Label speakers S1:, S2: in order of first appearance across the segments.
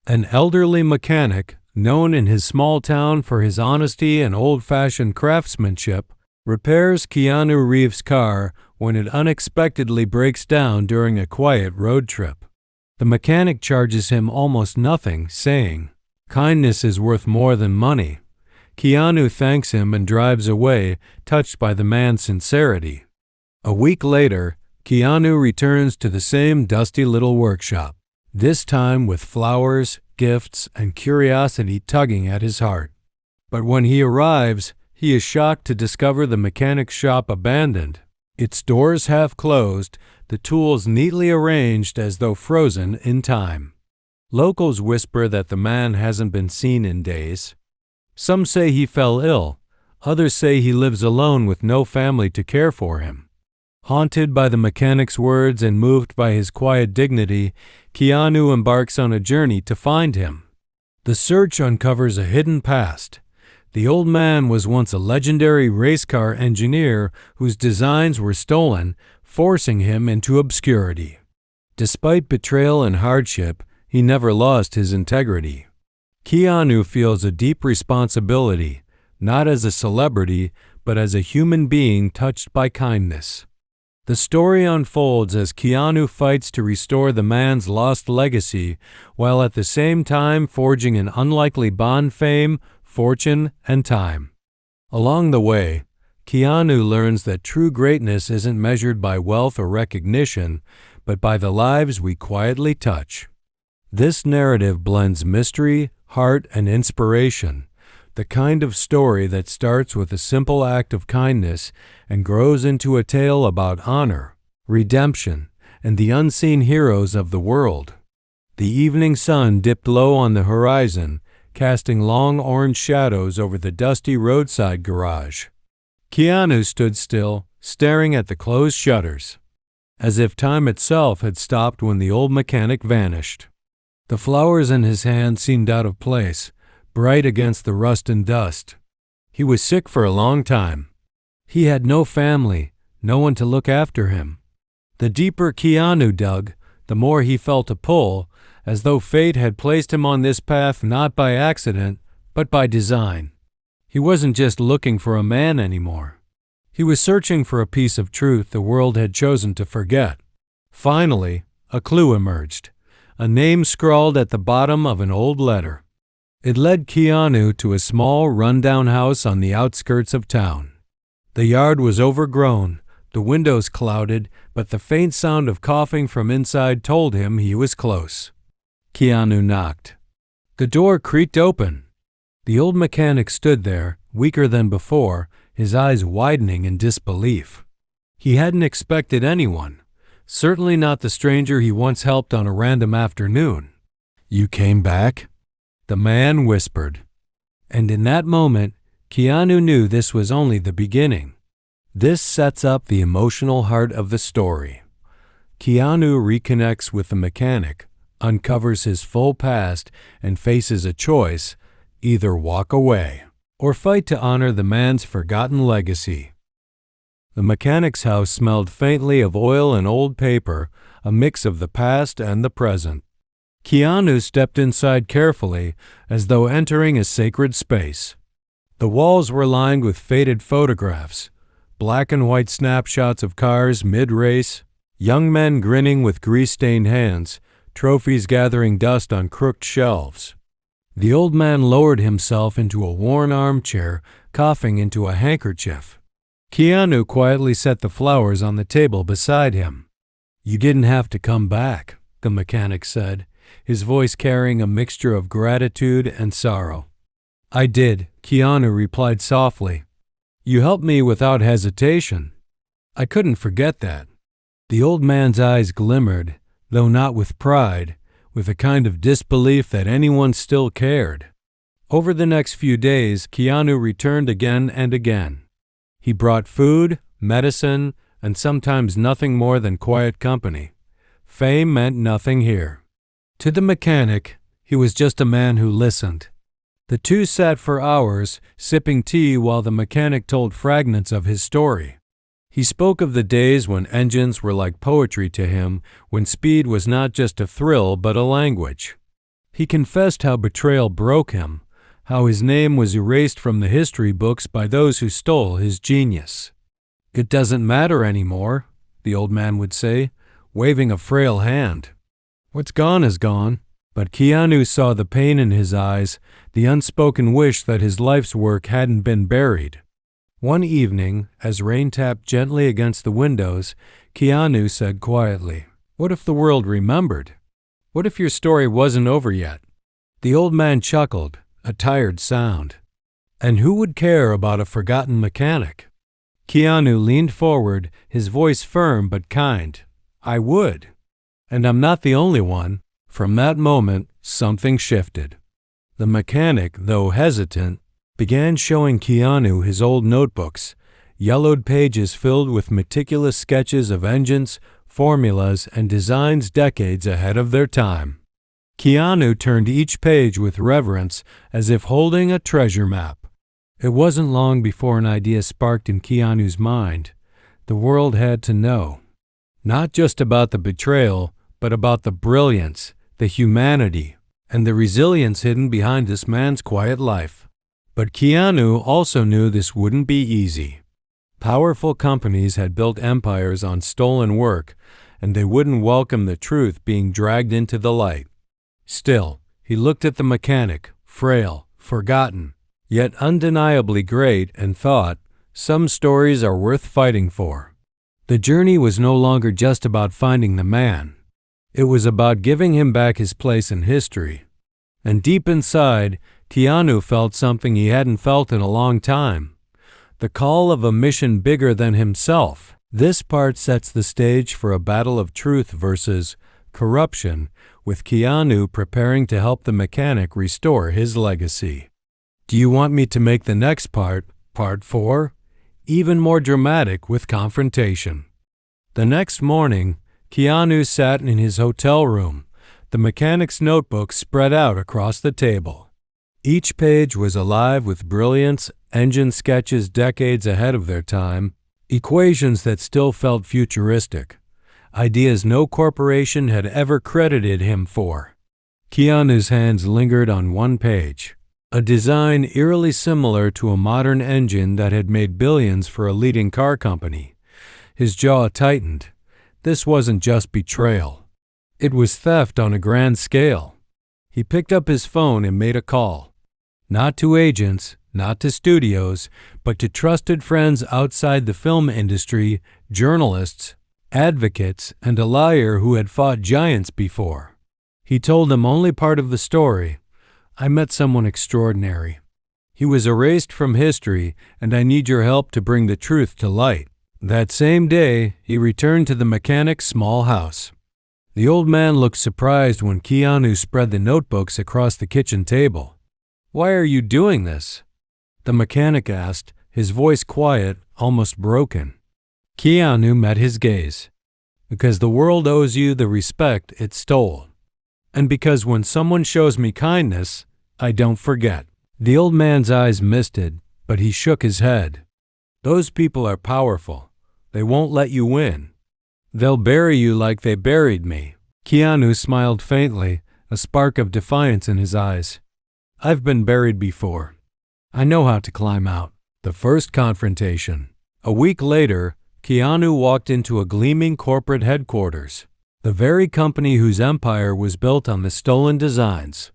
S1: An elderly mechanic, known in his small town for his honesty and old-fashioned craftsmanship, repairs Keanu Reeves' car when it unexpectedly breaks down during a quiet road trip. The mechanic charges him almost nothing, saying, "Kindness is worth more than money." Keanu thanks him and drives away, touched by the man's sincerity. A week later, Keanu returns to the same dusty little workshop, this time with flowers, gifts, and curiosity tugging at his heart. But when he arrives, he is shocked to discover the mechanic's shop abandoned, its doors half closed, the tools neatly arranged as though frozen in time. Locals whisper that the man hasn't been seen in days. Some say he fell ill, others say he lives alone with no family to care for him. Haunted by the mechanic's words and moved by his quiet dignity, Keanu embarks on a journey to find him. The search uncovers a hidden past. The old man was once a legendary race car engineer whose designs were stolen, forcing him into obscurity. Despite betrayal and hardship, he never lost his integrity. Keanu feels a deep responsibility, not as a celebrity, but as a human being touched by kindness. The story unfolds as Keanu fights to restore the man's lost legacy, while at the same time forging an unlikely bond: fame, fortune, and time. Along the way, Keanu learns that true greatness isn't measured by wealth or recognition, but by the lives we quietly touch. This narrative blends mystery, heart, and inspiration, the kind of story that starts with a simple act of kindness and grows into a tale about honor, redemption, and the unseen heroes of the world. The evening sun dipped low on the horizon, casting long orange shadows over the dusty roadside garage. Keanu stood still, staring at the closed shutters, as if time itself had stopped when the old mechanic vanished. The flowers in his hand seemed out of place, bright against the rust and dust. He was sick for a long time. He had no family, no one to look after him. The deeper Keanu dug, the more he felt a pull, as though fate had placed him on this path not by accident, but by design. He wasn't just looking for a man anymore. He was searching for a piece of truth the world had chosen to forget. Finally, a clue emerged, a name scrawled at the bottom of an old letter. It led Keanu to a small, run-down house on the outskirts of town. The yard was overgrown, the windows clouded, but the faint sound of coughing from inside told him he was close. Keanu knocked. The door creaked open. The old mechanic stood there, weaker than before, his eyes widening in disbelief. He hadn't expected anyone, certainly not the stranger he once helped on a random afternoon. "You came back?" the man whispered. And in that moment, Keanu knew this was only the beginning. This sets up the emotional heart of the story. Keanu reconnects with the mechanic, uncovers his full past, and faces a choice: either walk away or fight to honor the man's forgotten legacy. The mechanic's house smelled faintly of oil and old paper, a mix of the past and the present. Keanu stepped inside carefully, as though entering a sacred space. The walls were lined with faded photographs, black and white snapshots of cars mid-race, young men grinning with grease-stained hands, trophies gathering dust on crooked shelves. The old man lowered himself into a worn armchair, coughing into a handkerchief. Keanu quietly set the flowers on the table beside him. "You didn't have to come back," the mechanic said, his voice carrying a mixture of gratitude and sorrow. "I did," Keanu replied softly. "You helped me without hesitation. I couldn't forget that." The old man's eyes glimmered, though not with pride, with a kind of disbelief that anyone still cared. Over the next few days, Keanu returned again and again. He brought food, medicine, and sometimes nothing more than quiet company. Fame meant nothing here. To the mechanic, he was just a man who listened. The two sat for hours, sipping tea while the mechanic told fragments of his story. He spoke of the days when engines were like poetry to him, when speed was not just a thrill but a language. He confessed how betrayal broke him, how his name was erased from the history books by those who stole his genius. "It doesn't matter anymore," the old man would say, waving a frail hand. "What's gone is gone." But Keanu saw the pain in his eyes, the unspoken wish that his life's work hadn't been buried. One evening, as rain tapped gently against the windows, Keanu said quietly, "What if the world remembered? What if your story wasn't over yet?" The old man chuckled, a tired sound. "And who would care about a forgotten mechanic?" Keanu leaned forward, his voice firm but kind. "I would. And I'm not the only one." From that moment, something shifted. The mechanic, though hesitant, began showing Keanu his old notebooks, yellowed pages filled with meticulous sketches of engines, formulas, and designs decades ahead of their time. Keanu turned each page with reverence, as if holding a treasure map. It wasn't long before an idea sparked in Keanu's mind. The world had to know. Not just about the betrayal, but about the brilliance, the humanity, and the resilience hidden behind this man's quiet life. But Keanu also knew this wouldn't be easy. Powerful companies had built empires on stolen work, and they wouldn't welcome the truth being dragged into the light. Still, he looked at the mechanic, frail, forgotten, yet undeniably great, and thought, some stories are worth fighting for. The journey was no longer just about finding the man. It was about giving him back his place in history. And deep inside, Keanu felt something he hadn't felt in a long time. The call of a mission bigger than himself. This part sets the stage for a battle of truth versus corruption, with Keanu preparing to help the mechanic restore his legacy. Do you want me to make the next part, part 4? Even more dramatic with confrontation. The next morning, Keanu sat in his hotel room, the mechanic's notebook spread out across the table. Each page was alive with brilliance, engine sketches decades ahead of their time, equations that still felt futuristic, ideas no corporation had ever credited him for. Keanu's hands lingered on one page, a design eerily similar to a modern engine that had made billions for a leading car company. His jaw tightened. This wasn't just betrayal. It was theft on a grand scale. He picked up his phone and made a call. Not to agents, not to studios, but to trusted friends outside the film industry, journalists, advocates, and a liar who had fought giants before. He told them only part of the story. "I met someone extraordinary. He was erased from history, and I need your help to bring the truth to light." That same day, he returned to the mechanic's small house. The old man looked surprised when Keanu spread the notebooks across the kitchen table. "Why are you doing this?" the mechanic asked, his voice quiet, almost broken. Keanu met his gaze. "Because the world owes you the respect it stole. And because when someone shows me kindness, I don't forget." The old man's eyes misted, but he shook his head. "Those people are powerful. They won't let you win. They'll bury you like they buried me." Keanu smiled faintly, a spark of defiance in his eyes. "I've been buried before. I know how to climb out." The first confrontation. A week later, Keanu walked into a gleaming corporate headquarters, the very company whose empire was built on the stolen designs.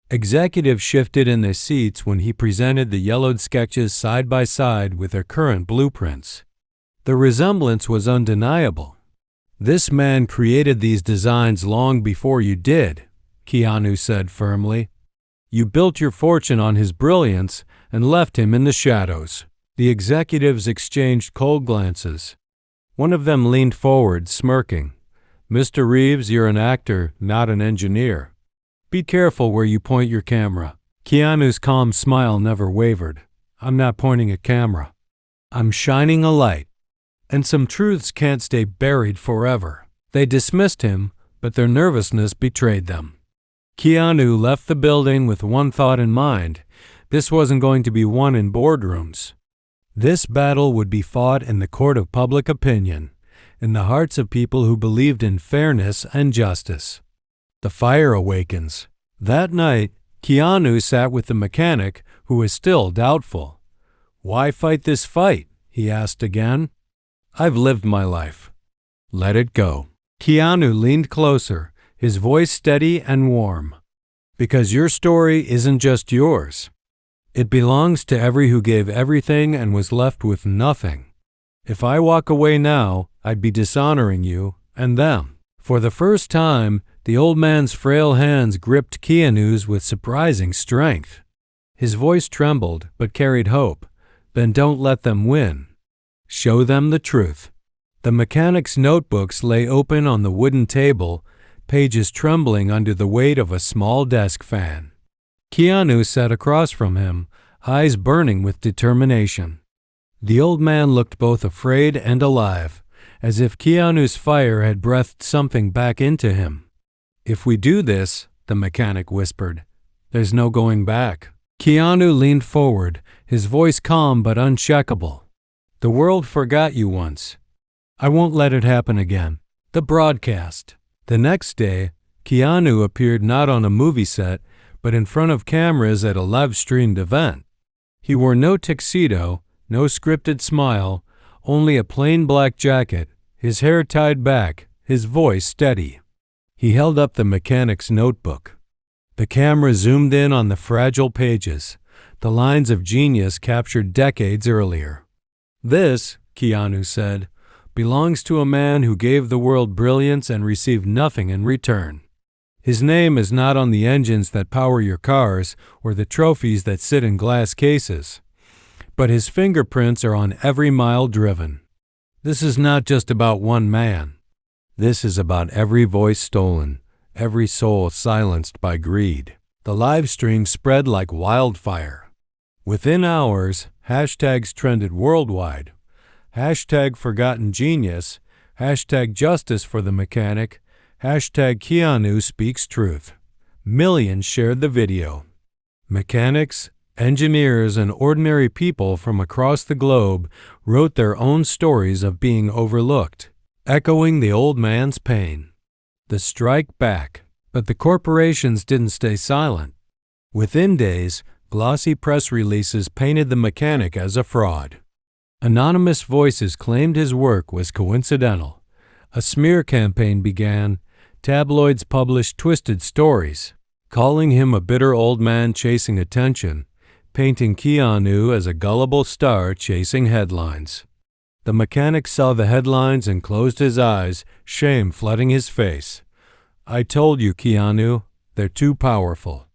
S1: Executives shifted in their seats when he presented the yellowed sketches side by side with their current blueprints. The resemblance was undeniable. "This man created these designs long before you did," Keanu said firmly. "You built your fortune on his brilliance and left him in the shadows." The executives exchanged cold glances. One of them leaned forward, smirking. "Mr. Reeves, you're an actor, not an engineer. Be careful where you point your camera." Keanu's calm smile never wavered. "I'm not pointing a camera. I'm shining a light. And some truths can't stay buried forever." They dismissed him, but their nervousness betrayed them. Keanu left the building with one thought in mind. This wasn't going to be won in boardrooms. This battle would be fought in the court of public opinion, in the hearts of people who believed in fairness and justice. The fire awakens. That night, Keanu sat with the mechanic, who was still doubtful. "Why fight this fight?" he asked again. "I've lived my life. Let it go." Keanu leaned closer, his voice steady and warm. "Because your story isn't just yours. It belongs to every who gave everything and was left with nothing. If I walk away now, I'd be dishonoring you and them." For the first time, the old man's frail hands gripped Keanu's with surprising strength. His voice trembled but carried hope. "Then don't let them win. Show them the truth." The mechanic's notebooks lay open on the wooden table, pages trembling under the weight of a small desk fan. Keanu sat across from him, eyes burning with determination. The old man looked both afraid and alive, as if Keanu's fire had breathed something back into him. "If we do this," the mechanic whispered, "there's no going back." Keanu leaned forward, his voice calm but unshakable. "The world forgot you once. I won't let it happen again." The broadcast. The next day, Keanu appeared not on a movie set, but in front of cameras at a live-streamed event. He wore no tuxedo, no scripted smile, only a plain black jacket, his hair tied back, his voice steady. He held up the mechanic's notebook. The camera zoomed in on the fragile pages, the lines of genius captured decades earlier. "This," Keanu said, "belongs to a man who gave the world brilliance and received nothing in return. His name is not on the engines that power your cars or the trophies that sit in glass cases, but his fingerprints are on every mile driven. This is not just about one man. This is about every voice stolen, every soul silenced by greed." The live stream spread like wildfire. Within hours, hashtags trended worldwide. Hashtag Forgotten Genius, hashtag Justice for the Mechanic, hashtag Keanu Speaks Truth. Millions shared the video. Mechanics, engineers, and ordinary people from across the globe wrote their own stories of being overlooked, echoing the old man's pain. The strike back. But the corporations didn't stay silent. Within days, glossy press releases painted the mechanic as a fraud. Anonymous voices claimed his work was coincidental. A smear campaign began. Tabloids published twisted stories, calling him a bitter old man chasing attention, painting Keanu as a gullible star chasing headlines. The mechanic saw the headlines and closed his eyes, shame flooding his face. "I told you, Keanu, they're too powerful.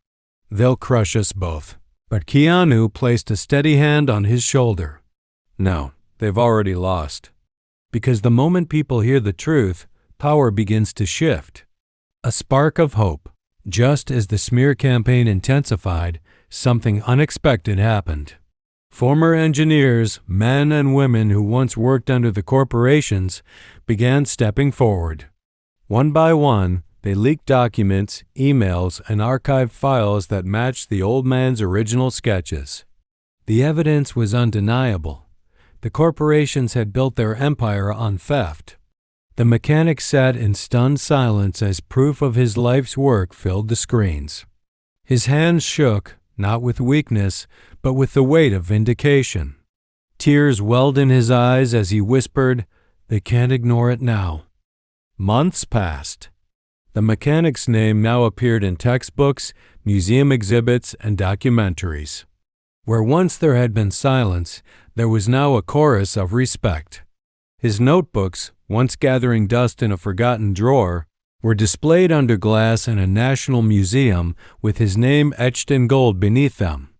S1: They'll crush us both." But Keanu placed a steady hand on his shoulder. "No, they've already lost. Because the moment people hear the truth, power begins to shift." A spark of hope. Just as the smear campaign intensified, something unexpected happened. Former engineers, men and women who once worked under the corporations, began stepping forward. One by one, they leaked documents, emails, and archived files that matched the old man's original sketches. The evidence was undeniable. The corporations had built their empire on theft. The mechanic sat in stunned silence as proof of his life's work filled the screens. His hands shook, not with weakness, but with the weight of vindication. Tears welled in his eyes as he whispered, "They can't ignore it now." Months passed. The mechanic's name now appeared in textbooks, museum exhibits, and documentaries. Where once there had been silence, there was now a chorus of respect. His notebooks, once gathering dust in a forgotten drawer, were displayed under glass in a national museum with his name etched in gold beneath them.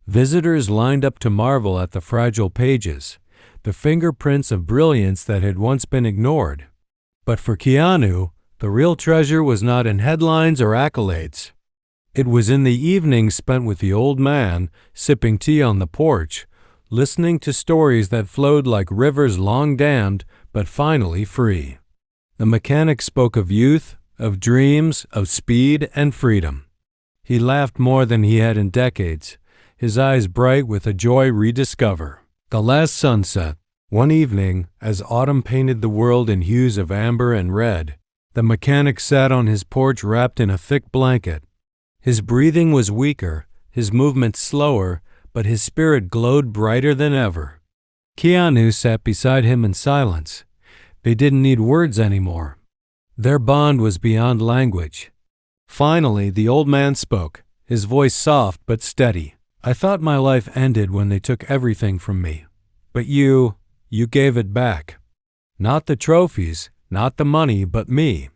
S1: Visitors lined up to marvel at the fragile pages, the fingerprints of brilliance that had once been ignored. But for Keanu, the real treasure was not in headlines or accolades. It was in the evenings spent with the old man, sipping tea on the porch, listening to stories that flowed like rivers long dammed but finally free. The mechanic spoke of youth, of dreams, of speed and freedom. He laughed more than he had in decades, his eyes bright with a joy rediscovered. The last sunset. One evening, as autumn painted the world in hues of amber and red, the mechanic sat on his porch wrapped in a thick blanket. His breathing was weaker, his movements slower, but his spirit glowed brighter than ever. Keanu sat beside him in silence. They didn't need words anymore. Their bond was beyond language. Finally, the old man spoke, his voice soft but steady. "I thought my life ended when they took everything from me. But you gave it back. Not the trophies, not the money, but me.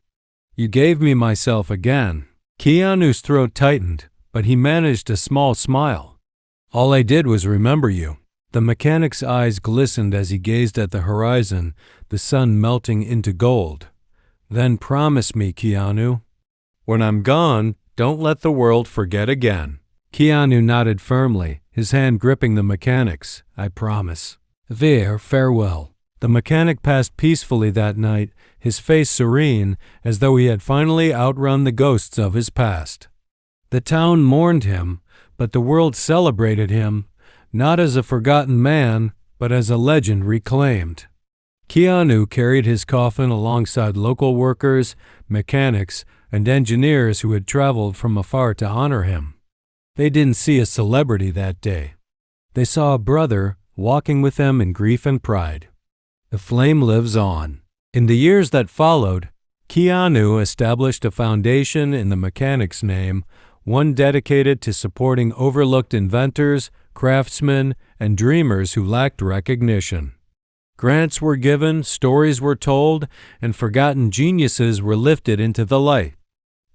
S1: You gave me myself again." Keanu's throat tightened, but he managed a small smile. "All I did was remember you." The mechanic's eyes glistened as he gazed at the horizon, the sun melting into gold. "Then promise me, Keanu. When I'm gone, don't let the world forget again." Keanu nodded firmly, his hand gripping the mechanic's. "I promise." "There, farewell." The mechanic passed peacefully that night, his face serene, as though he had finally outrun the ghosts of his past. The town mourned him, but the world celebrated him, not as a forgotten man, but as a legend reclaimed. Keanu carried his coffin alongside local workers, mechanics, and engineers who had traveled from afar to honor him. They didn't see a celebrity that day. They saw a brother walking with them in grief and pride. The flame lives on. In the years that followed, Keanu established a foundation in the mechanic's name, one dedicated to supporting overlooked inventors, craftsmen, and dreamers who lacked recognition. Grants were given, stories were told, and forgotten geniuses were lifted into the light.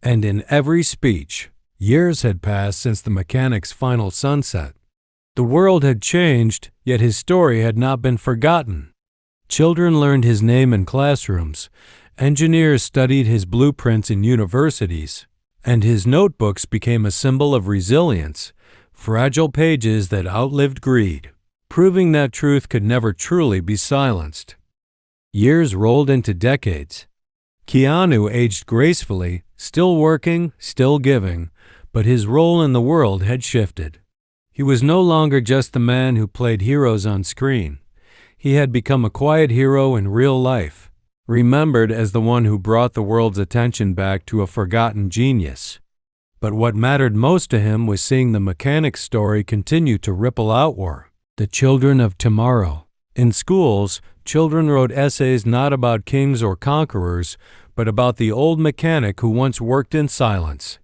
S1: And in every speech, years had passed since the mechanic's final sunset. The world had changed, yet his story had not been forgotten. Children learned his name in classrooms, engineers studied his blueprints in universities, and his notebooks became a symbol of resilience, fragile pages that outlived greed, proving that truth could never truly be silenced. Years rolled into decades. Keanu aged gracefully, still working, still giving, but his role in the world had shifted. He was no longer just the man who played heroes on screen. He had become a quiet hero in real life, remembered as the one who brought the world's attention back to a forgotten genius. But what mattered most to him was seeing the mechanic's story continue to ripple outward. The children of tomorrow. In schools, children wrote essays not about kings or conquerors, but about the old mechanic who once worked in silence.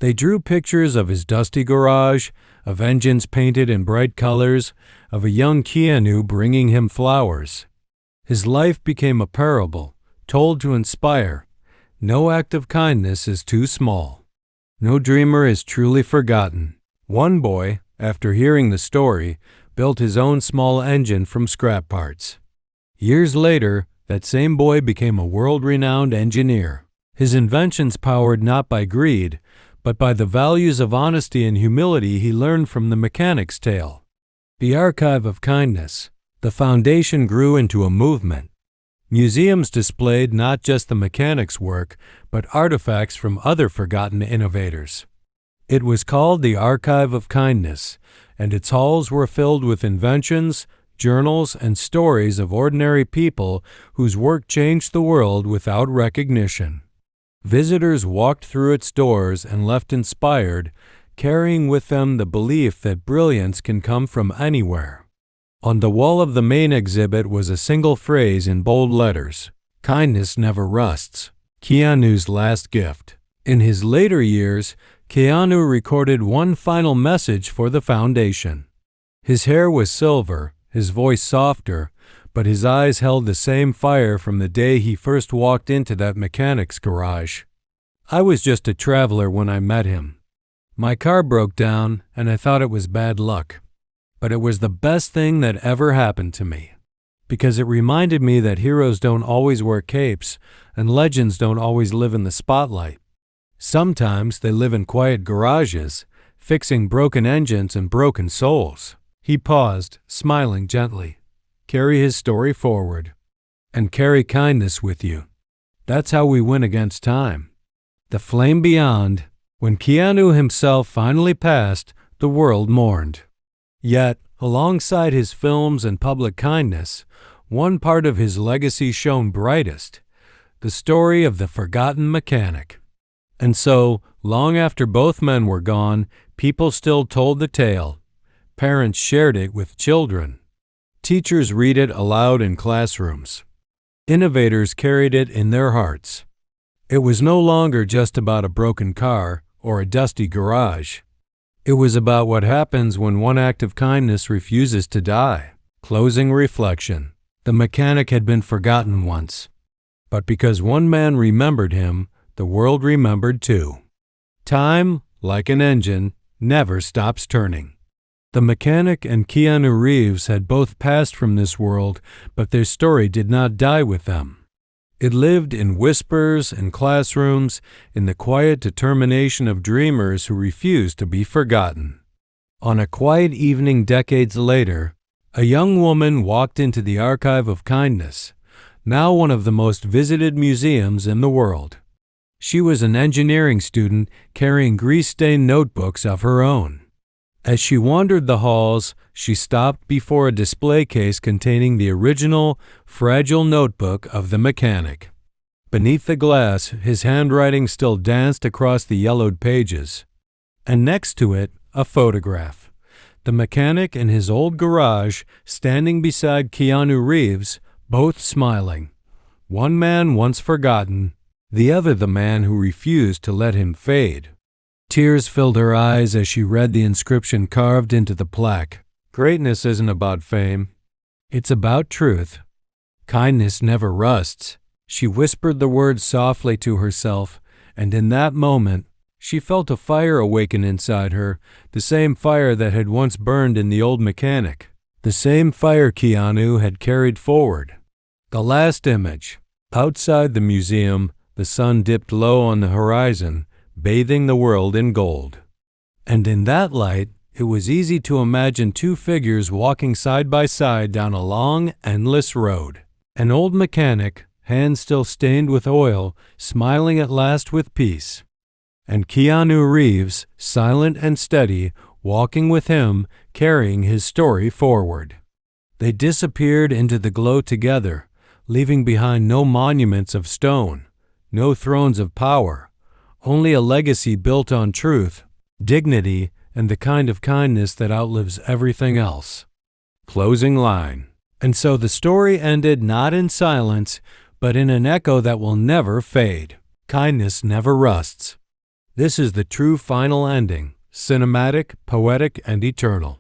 S1: They drew pictures of his dusty garage, of engines painted in bright colors, of a young Keanu bringing him flowers. His life became a parable, told to inspire. No act of kindness is too small. No dreamer is truly forgotten. One boy, after hearing the story, built his own small engine from scrap parts. Years later, that same boy became a world-renowned engineer. His inventions powered not by greed, but by the values of honesty and humility he learned from the mechanic's tale. The archive of kindness. The foundation grew into a movement. Museums displayed not just the mechanic's work, but artifacts from other forgotten innovators. It was called the Archive of Kindness, and its halls were filled with inventions, journals, and stories of ordinary people whose work changed the world without recognition. Visitors walked through its doors and left inspired, carrying with them the belief that brilliance can come from anywhere. On the wall of the main exhibit was a single phrase in bold letters: "Kindness never rusts." Keanu's last gift. In his later years, Keanu recorded one final message for the foundation. His hair was silver, his voice softer, but his eyes held the same fire from the day he first walked into that mechanic's garage. "I was just a traveler when I met him. My car broke down, and I thought it was bad luck. But it was the best thing that ever happened to me, because it reminded me that heroes don't always wear capes, and legends don't always live in the spotlight. Sometimes they live in quiet garages, fixing broken engines and broken souls." He paused, smiling gently. "Carry his story forward, and carry kindness with you. That's how we win against time." The flame beyond. When Keanu himself finally passed, the world mourned. Yet, alongside his films and public kindness, one part of his legacy shone brightest: the story of the forgotten mechanic. And so, long after both men were gone, people still told the tale. Parents shared it with children. Teachers read it aloud in classrooms. Innovators carried it in their hearts. It was no longer just about a broken car or a dusty garage. It was about what happens when one act of kindness refuses to die. Closing reflection. The mechanic had been forgotten once. But because one man remembered him, the world remembered too. Time, like an engine, never stops turning. The mechanic and Keanu Reeves had both passed from this world, but their story did not die with them. It lived in whispers and classrooms, in the quiet determination of dreamers who refused to be forgotten. On a quiet evening decades later, a young woman walked into the Archive of Kindness, now one of the most visited museums in the world. She was an engineering student carrying grease-stained notebooks of her own. As she wandered the halls, she stopped before a display case containing the original, fragile notebook of the mechanic. Beneath the glass, his handwriting still danced across the yellowed pages. And next to it, a photograph. The mechanic in his old garage, standing beside Keanu Reeves, both smiling. One man once forgotten, the other the man who refused to let him fade. Tears filled her eyes as she read the inscription carved into the plaque. Greatness isn't about fame. It's about truth. Kindness never rusts. She whispered the words softly to herself, and in that moment, she felt a fire awaken inside her, the same fire that had once burned in the old mechanic, the same fire Keanu had carried forward. The last image. Outside the museum, the sun dipped low on the horizon, bathing the world in gold. And in that light, it was easy to imagine two figures walking side by side down a long, endless road. An old mechanic, hands still stained with oil, smiling at last with peace. And Keanu Reeves, silent and steady, walking with him, carrying his story forward. They disappeared into the glow together, leaving behind no monuments of stone, no thrones of power, only a legacy built on truth, dignity, and the kind of kindness that outlives everything else. Closing line. And so the story ended not in silence, but in an echo that will never fade. Kindness never rusts. This is the true final ending, cinematic, poetic, and eternal.